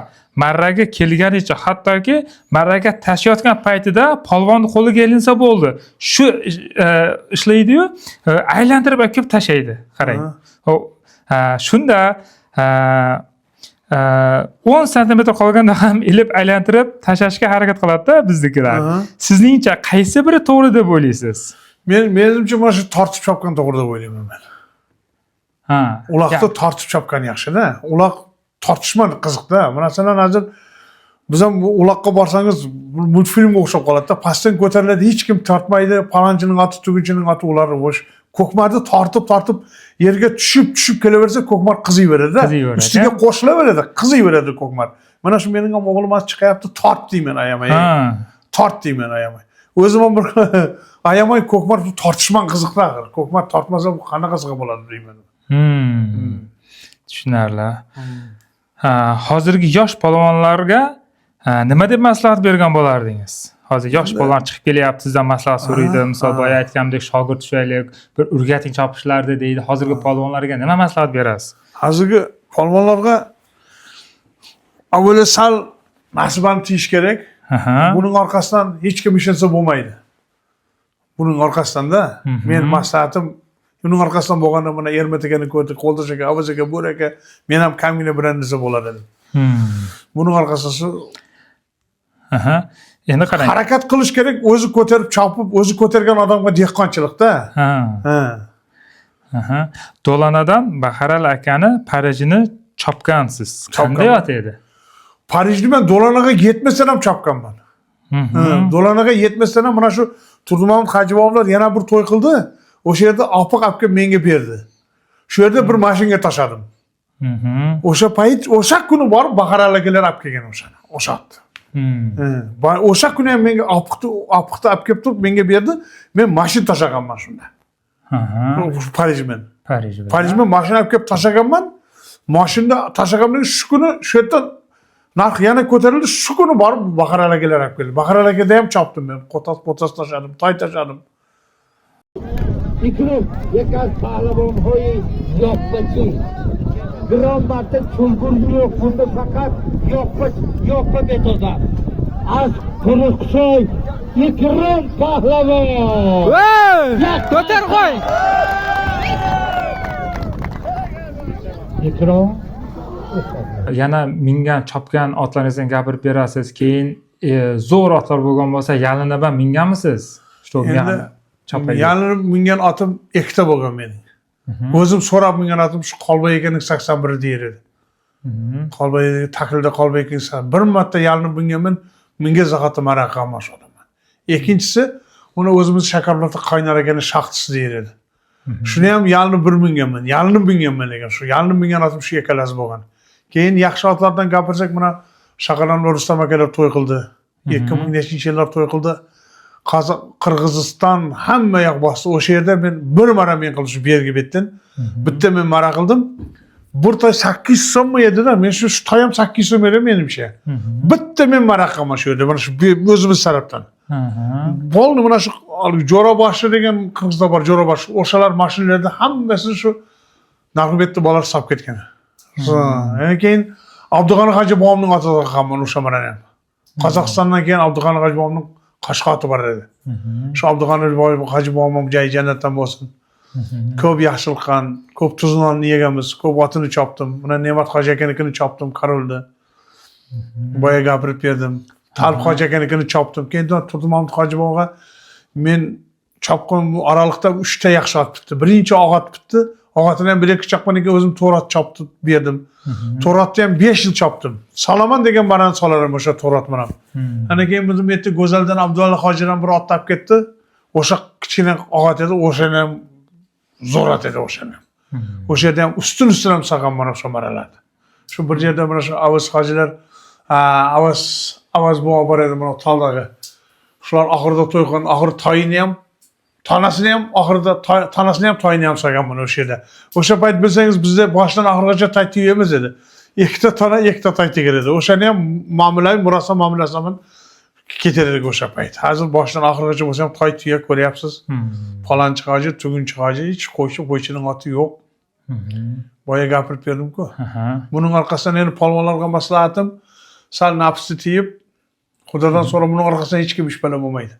marraga kelganicha, hattoki marraga tashiyotgan paytida polvonni qo'liga ilinsa bo'ldi. Shu ishlaydi-yu, aylantirib olib kelib tashlaydi. Qarang. Shunda 10 sm qolganda ham ilib aylantirib tashlashga harakat qiladi-da biznikilar. Sizningcha qaysi biri to'g'ri deb o'ylaysiz? Menimcha mana shu tortib chopgan to'g'ri deb o'ylayman men. Uloqni tortib chopgan yaxshi-da. Uloq tortishmadi qiziqda. Masalan, hozir biz ham uloqqa borsangiz multfilmga o'xshab qoladi-da. Pastdan ko'tariladi, hech kim tortmaydi. Palonchining oti, tugunchining oti ular bo'sh. Ko'kmarni tortib yerga tushib kelaversa, ko'kmar qiziyveradi-da. Ustiga qo'shilaveradi, qiziyveradi ko'kmar. Mana shu mening ham o'g'lim chiqyapti, tort deyman ayamay. Tort deyman ayamay. O'zim ham bir ayamay ko'kmar tortishman qiziqda. Ko'kmar tortmasa bu qanaqa qiziq bo'ladi deyman. Tushunarli. Hozirgi yosh polvonlarga nima deb maslahat bergan bo'lardingiz? Hozir yosh polvon chiqib kelyapti, sizdan maslahat so'raydi. Misol boya aytgandek shogird tushaylik, bir o'rgating chopishlarni deydi. Hozirgi polvonlarga nima maslahat berasiz? Hozirgi polvonlarga avvalo sal nasibani tiyish kerak. Buning orqasidan hech kim ishonsa bo'lmaydi. Buning orqasidan-da men maslahatim uning orqasidan bo'lganda mana Ermat akani ko'rdik, Qo'ldosh aka, Avaz aka, Bo'ri aka, men ham kamina bilan desa bo'ladi. Buning orqasida endi qarang. Harakat qilish kerak, o'zi ko'tarib chopib, o'zi ko'targan odamga dehqonchilikda. Do'lanadan Baharal akani Parijini chopgansiz. Qanday ot edi? Parijni men Do'lanaga yetmasdan ham chopganman. Do'lanaga yetmasdan ham mana shu Turdimovud Hajibovlar yana bir to'y qildi. O'sha yerda opiq olib kelib menga berdi. Shu yerda bir mashinaga tashadim. O'sha payt, o'sha kuni borib Baharal akalar olib kelgan o'shani. O'sha otdi. O'sha kuni ham menga opiqni olib kelib turib menga berdi. Men mashina tashaganman shunda. Parijman. Parijman mashina olib kelib tashaganman. Mashinada tashaganman shu kuni shu yerdan narx yana ko'tarildi. Shu kuni borib Baharal akalar olib keldi. Baharal akada ham chopdim men. Qo'tas tashadim, toy tashadim. İkram yekas pahlavon hoy yo'qpachi. Biron marta chulbur yo'q, bunda faqat yo'qpa betoza. Az quruqsoy Ikram pahlavon. Ko'tar qo'y. ehtirom. Yana mingan, chopgan otlaringizdan gapirib berasiz. Keyin zo'r otlar bo'lgan bo'lsa, yalinib ham minganmisiz? Что Endi chopaydi. yalinib mingan otim ikkita bo'lgan mening. O'zim so'rab mingan otim shu Qolbay akaning 81 der edi. Qolbay taklida Qolbay akaning bir marta yalinib minganman, menga zahoti maraqa masholaman. Ikkinchisi, uni o'zimiz Shakarobodda qaynar akaning shaxtisi der edi. Shuni ham yalinib bir minganman. Yalinib minganman degan shu. Yalinib mingan otim shu ikkalasi bo'lgan. Keyin yaxshi otlardan gapirsak, mana Shaqaranlar Rustam akalar to'y qildi. 2000-yillar to'y qildi. Qirg'iziston hamma yoq bosdi. O'sha yerda men bir mara men qilishib bergi betdim. Bitta men mara qildim. Bir toy 800 so'm edi-da, men shu toy ham 800 so'm edi menimcha. Bitta men mara qilman shu yerda, mana shu o'zimiz tarafdan. Bo'ldi, mana shu Jo'raboshi degan qirg'izlar bor, Jo'raboshi. O'shalar mashinalarda hammasi shu Naqibetni bolalar solib ketgan. Keyin Abdug'ani Hoji bobomning otiga qolgan o'sha mana ham. Qozog'istondan keyin Abdug'ani Hoji bobomning Qashqoti bor edi. Shu Abdug'ani Hoji bobom joy jannatdan bo'lsin. Ko'p yaxshilik qilgan, ko'p tuznonni yeganmiz, ko'p otini chopdim. Mana Ne'mat Hoji akanikini chopdim, qarildi. Boya gapirib berdim. Talib Hoji akanikini chopdim. Keyin Turdimonov Hoji bobomga men chopgan oralikda 3 ta yaxshi ot bitdi. Birinchi og'at bitdi. Og'atini ham bir-ikki chaqmaniga o'zim to'rat chopib berdim. To'ratni ham 5 yil chopdim. Solaman degan baran solarim o'sha to'rat bilan. Ana keyin bizim yerda Go'zaldan Abdulla Hojiran bir ot topib ketdi. O'sha kichkina og'at edi, o'shani ham zo'r ot edi o'shani. O'sha yerda ham ustun ham saqam mana o'sha maralardi. Shu bir yerda mana shu Avaz hojilar, Avaz buva bor edi mana Taldagi. Shular oxirida to'y qilgan, oxiri toyini ham tanasini ham oxirida tanasini ham toyini ham saqam mana o'sha yerda. O'sha payt bilsangiz bizda boshdan oxirigacha toy tiyamiz edi. Ikkita tana, ikkita toy tegar edi. O'shani ham ma'mulay, murosam ma'mulasaman ketar edi o'sha payt. Hozir boshdan oxirigacha bo'lsa ham toy tiya ko'ryapsiz. Falonchi hoji, tugunchi hoji, hech qo'ychining oti yo'q. Boya gapirib berdim-ku. Buning orqasidan endi polvonlarga maslahatim, sal nafsi tiyib, Xudodan so'ra buning orqasidan hech kim ish bilan bo'lmaydi.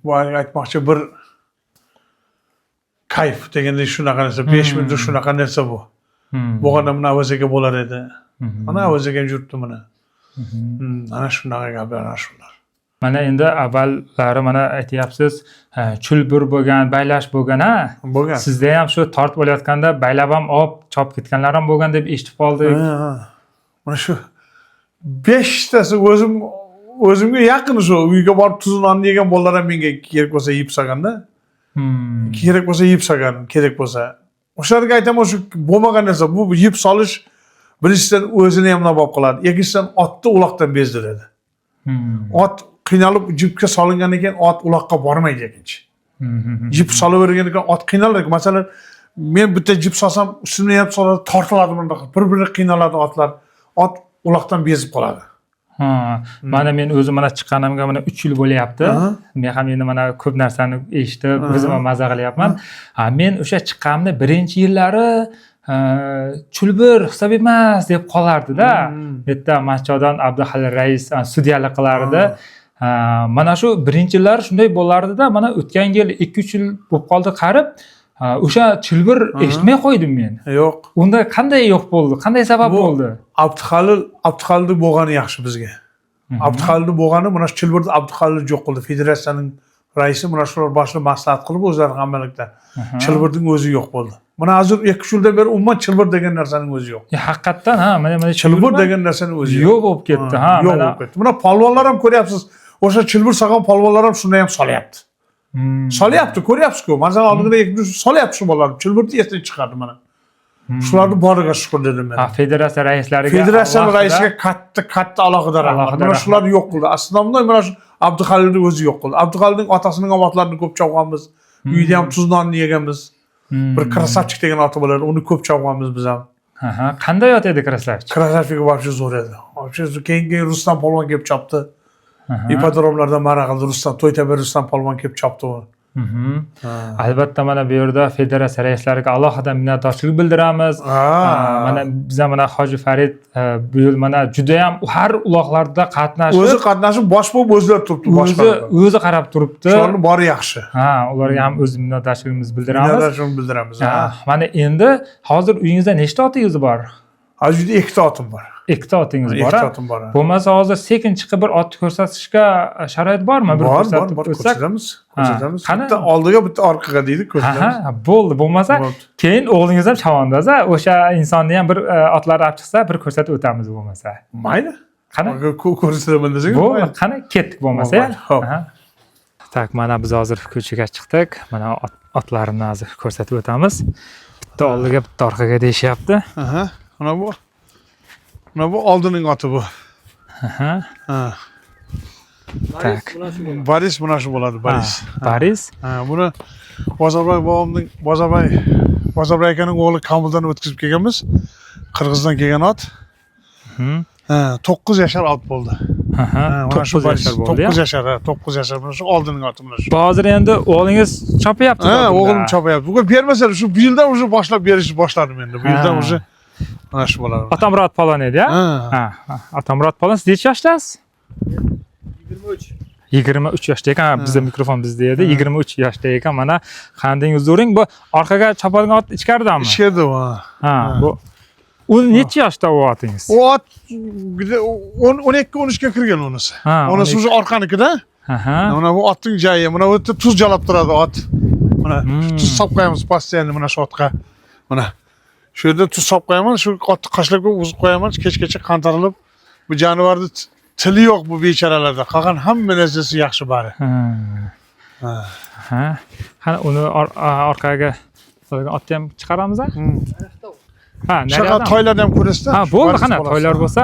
Bu aytmoqchi bir kayf deganda shunaqa narsa, 5 minutda shunaqa narsa bu. Bo'lganda mana avazaga bo'lar edi. Mana avazaga yuribdi mana. Ana shunaqa gaplar, ana shular. Mana endi avvallari mana aytyapsiz, chulbur bo'lgan, baylash bo'lgan, ha? Bo'lgan. Sizda ham shu tortib olayotganda baylab ham olib chopib ketganlar ham bo'lgan deb eshitib qoldik. Mana shu 5 tasi o'zimga yaqin shu uyga borib tuzni yegan bolalar ham menga kerak bo'lsa yeb solganda. Kerak bo'lsa yeb solgan, kerak bo'lsa. O'shalarga aytaman, shu bo'lmagan narsa, bu yeb solish birinchidan o'zini ham nabob qiladi, ikkinchidan otni uloqdan bezdiradi. Ot qiynalib jipga solingandan keyin ot uloqqa bormaydi ikkinchi. Jip solavergandan keyin ot qiynaladi. Masalan, men bitta jip solsam, ustini ham soladi, tortiladi bunday. Bir-biriga qiynaladi otlar. Ot uloqdan bezib qoladi. Mana men o'zim mana chiqqanimga mana 3 yil bo'lyapti. Men ham endi mana ko'p narsani eshitib, o'zim ham maza qilyapman. Men o'sha chiqqanimda birinchi yillari chulbur hisob emas deb qolardi-da. Bu yerda Machchodon Abduhalil rais sudyalik qilardi. Mana shu birinchi yillar shunday bo'lardi-da. Mana o'tgan yil 2-3 yil bo'lib qoldi qarib, o'sha chulbur eshitmay qo'ydim men. Yo'q. Unda qanday yo'q bo'ldi? Qanday sabab bo'ldi? Abduhalil bo'lgani yaxshi bizga. Abduhalil bo'lgani, mana shu chulburda Abduhalil yo'q qildi. Federatsiyaning raisi mana shular boshida maslahat qilib o'zlari hammalikda. Chulburning o'zi yo'q bo'ldi. Mana hozir 2 yildan beri umuman chulbur degan narsaning o'zi yo'q. Haqiqatdan mana chulbur degan narsaning o'zi yo'q bo'lib ketdi, ha. Yo'q bo'lib ketdi. Mana polvonlar ham ko'ryapsiz. O'sha chulbur solgan polvonlar ham shunday ham solyapti. Solyapti, ko'ryapsiz-ku. Masalan, oldinda solyapti shu bolalar. Chulburni esdan chiqardi mana. Shularni boriga shukr dedim men. Federatsiya raislariga. Federatsiya raisiga katta alohida rahmat. Mana shular yo'q qildi. Aslida mana shu Abduhalilning o'zi yo'q qildi. Abduhalilning otasining otlarini ko'p chopganmiz. Uyda ham tuznonni yeganmiz. Bir krasavchik degan oti bo'lar, uni ko'p chopganmiz biz ham. Qanday ot edi krasavchik? Krasavchik вообще zo'r edi. Вообще keyin Rustam polvon kelib chopdi. İpodromlardan mara qildi, Rustam To'ytaber Rustam polvon kelib chopdi uni. Albatta mana bu yerda federatsiya raislariga alohida minnatdorchilik bildiramiz. Mana biz mana Hoji Farid bu yil mana juda ham har uloqlarda qatnashib, o'zi qatnashib bosh bo'lib o'zlab turibdi, o'zi qarab turibdi. Shuni bor yaxshi. Ularga ham o'z minnatdorchiligimizni bildiramiz. Minnatdorchilik bildiramiz. Mana endi hozir uyingizda nechta otingiz bor? Hozir 2 otim bor. 2 otingiz bor. 2 otim bor. Bo'lmasa hozir sekin chiqib bir ot ko'rsatishga sharoit bormi? Bir ko'rsatib o'tsak. Ko'rsatamiz. Bitta oldiga, bitta orqaga deydi, ko'rsatamiz. Bo'ldi. Bo'lmasa keyin o'g'lingiz ham chavandoza, o'sha insonni ham bir otlarni olib chiqsa, bir ko'rsatib o'tamiz bo'lmasa. Mayli. Qani ko'rsataman desangiz. Bo'ldi. Qani ketdik bo'lmasa. Tak, mana biz hozir ko'chaga chiqdik. Mana otlarni hozir ko'rsatib o'tamiz. Bitta oldiga, bitta orqaga deyishyapti. Mana bu oldining oti bu. Tak. Boris mana shu bo'ladi, Boris. Boris. Buni Bozorboy akaning o'g'li Kamuldan o'tkazib kelganmiz. Qirg'izdan kelgan ot. 9 yashar ot bo'ldi. Mana shu 9 yashar bo'ldi. 9 yashar mana shu oldining oti mana shu. Hozir endi o'g'lingiz chopayapti. O'g'lim chopayapti. Bugun bermasalar shu bu yildan уже boshlab berishni boshladim endi. Bu yildan уже mana shu bo'ladi. Otamurod Palon edi-ya? Otamurod Palon, siz necha yoshdasiz? 23 yoshda ekan. Bizda mikrofon bizda edi. 23 yoshda ekan. Mana qandingiz o'ring. Bu orqaga chopadigan ot ichkaridami? Ichkarida, bu u necha yoshda u otingiz? U ot 12-13 ga kirgan unisi. Unisi o'zi orqanikida. Mana bu otning joyi, mana bu yerda tuz jalab turadi ot. Mana tuz solib qo'yamiz postoyanli mana shu otga. Mana shu yerda tuz solib qo'yaman, shu otni qashlabga uzib qo'yaman, kechgacha qantarilib. Bu jonivorni tili yo'q bu bechoralarda. Qolgan hamma narsasi yaxshi bari. Qani uni orqaga solgan otni ham chiqaramiz-a? Shaka toylarni ham ko'rasiz-da? Bo'ldi, qani toylar bo'lsa,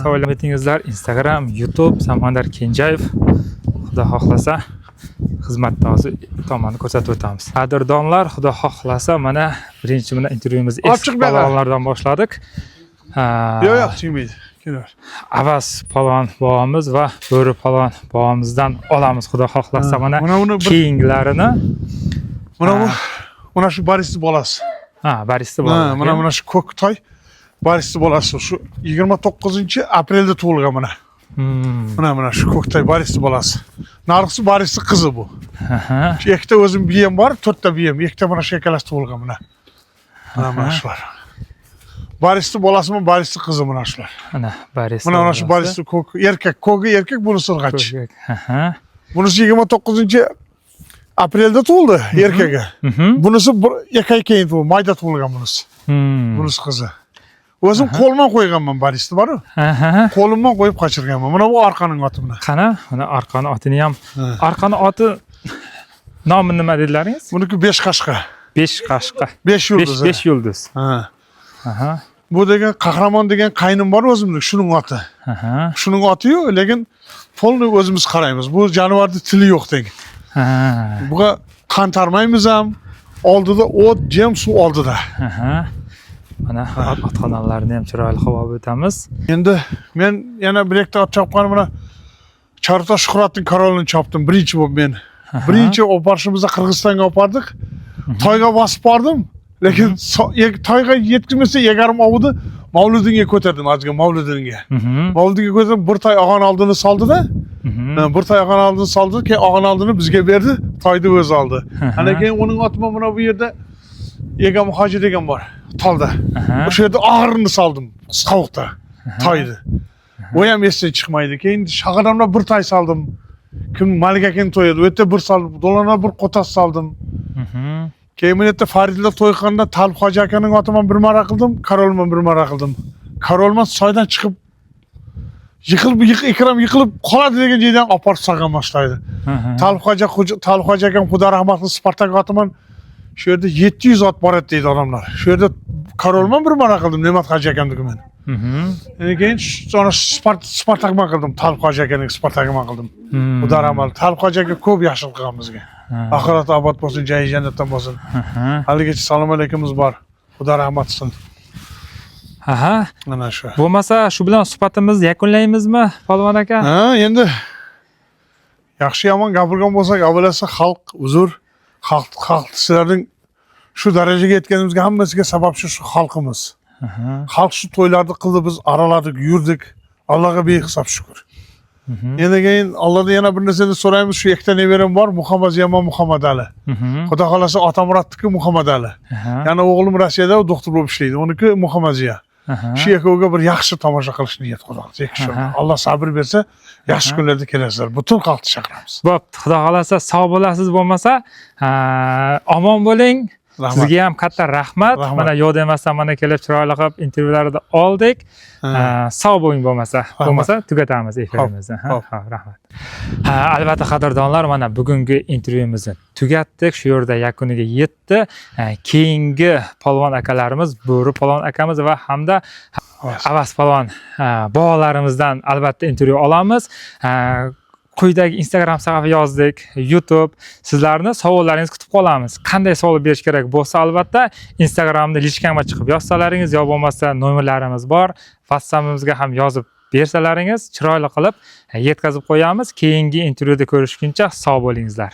toylar metingizlar Instagram, YouTube Samandar Kenjayev. Xudo xohlasa xizmatni hozir tomonni ko'rsatib o'tamiz. Qadrdonlar, xudo xohlasa mana birinchi mana intervyuimizni eski palonlardan boshladik. Yo'q, tushmaydi. Avaz palon bobomiz va bo'ri palon bobomizdan olamiz, xudo xohlasa mana keyingilarini. Mana shu Borisni bolasi. Borisni bolasi. Mana shu ko'k toy Borisni bolasi. Shu 29-aprelda tug'ilgan mana. Mana shu ko'k toy Borisni bolasi. Narxisi Borisni qizi bu. Shu ikkita o'zim biyam bor, 4 ta biyam, ikkita mana shu ikkalasi tug'ilgan mana. Mana shular. Borisni bolasimi, Borisni qizi mana shular. Boris. Mana shu Borisni ko'k erkak, bunisi sirg'ach. Bunisi 29-aprelda tug'ildi erkagi. Bunisi 2 oy keyin tug'ildi, mayda tug'ilgan bunisi. Bunisi qizi. O'zim qo'lman qo'yganman Borisni bor-ku. Qo'limdan qo'yib qochirganman. Mana bu orqaning oti mana. Qani, mana orqani otini ham. Orqani oti nomi nima dedilaringiz? Buniki 5 qashqa. 5 qashqa. 5 yulduz. 5 yulduz. Bu degan qahramon degan qaynim bor o'zimning, shuning oti. Shuning oti yo'q, lekin polni o'zimiz qaraymiz. Bu jonivorning tili yo'q degan. Buga qantarmaymiz ham. Oldida o't, jem, suv oldida. Mana otxonalarni ham chiroyli havo o'tamiz. Endi men yana bir ikkita ot chopganim mana Charto Shuhratning korolini chopdim, birinchi bo'lib men. Birinchi oparishimizda Qirg'izistonga opardik. Toyga bosib bordim, lekin toyga yetkazmasa yegarim ovudi Mavludinga ko'tardim, azga Mavludinga. Mavludinga ko'tarib bir toy og'an oldini soldi-da. Bir toy og'an oldini soldi, keyin og'an oldini bizga berdi, toyni o'zi oldi. Ana keyin uning otma mana bu yerda Egam Hoji degan bor, tolda. O'sha yerda og'irini soldim, sovuqda, toyni. O ham esdan chiqmaydi. Keyin Shag'adamda bir toy soldim. Kim Malik akaning to'yi edi, u yerda bir soldim, Do'lona bir qo'tas soldim. Keyin men yerda Faridlar to'y qilganda Talib Hoji akaning otiman bir mara qildim, Karolman bir mara qildim. Karolman soydan chiqib ikram yiqilib qoladi degan joydan oparib solgan boshlaydi. Talib Hoji akam Xudo rahmatli Spartak otiman shu yerda 700 ot bor edi deydi odamlar. Shu yerda Karolman bir mara qildim, Ne'mat Hoji akamniki men. Keyin sonra Spartakman qildim, Talib Hoji akaning Spartakman qildim. Xudo rahmatli Talib Hoji aka ko'p yaxshilik qilgan bizga. Oxirat obod bo'lsin, joyi jannatdan bo'lsin. Haligacha salom alaykumimiz bor. Xudo rahmat qilsin. Mana shu. Bo'lmasa shu bilan suhbatimizni yakunlaymizmi, Polvon aka? Endi yaxshi yomon gapirgan bo'lsak, avvalasi xalq uzr. Sizlarning shu darajaga yetganimizga hammasiga sabab shu xalqimiz. Xalq shu to'ylarni qildi, biz araladik, yurdik. Allohga behisob shukr. Endi keyin Allohdan yana bir narsani so'raymiz, shu ikkita nevaram bor, Muhammad Yaman, Muhammad Ali. Xudo xolasa Otamuratniki Muhammad Ali. Yana o'g'lim Rossiyada doktor bo'lib ishlaydi. Uniki Muhammad Ziya. Shu ikkoviga bir yaxshi tomosha qilishni niyat qilamiz. Alloh sabr bersa, yaxshi kunlarda kelasizlar. Butun xalqni chaqiramiz. Bo'pti, Xudo xolasa sog' bo'lasiz, bo'lmasa omon bo'ling. Sizga ham katta rahmat. Mana yo'q demasdan mana kelib chiroyli qilib intervyularida oldik. Sog' bo'ling, bo'lmasa tugatamiz efirimizni. Rahmat. Albatta qadrdonlar, mana bugungi intervyumizni tugatdik. Shu yerda yakuniga yetdi. Keyingi polvon akalarimiz, Bo'ri polvon akamiz va hamda Avaz polvon bog'larimizdan albatta intervyu olamiz. Quyidagi Instagram sahifa yozdik, YouTube. Sizlarni savollaringizni kutib qolamiz. Qanday savol berish kerak bo'lsa, albatta Instagramda lichkama chiqib yozsalaringiz, yo bo'lmasa nomerlarimiz bor. WhatsAppimizga ham yozib bersalaringiz, chiroyli qilib yetkazib qo'yamiz. Keyingi intervyuda ko'rishguncha sog' bo'lingizlar.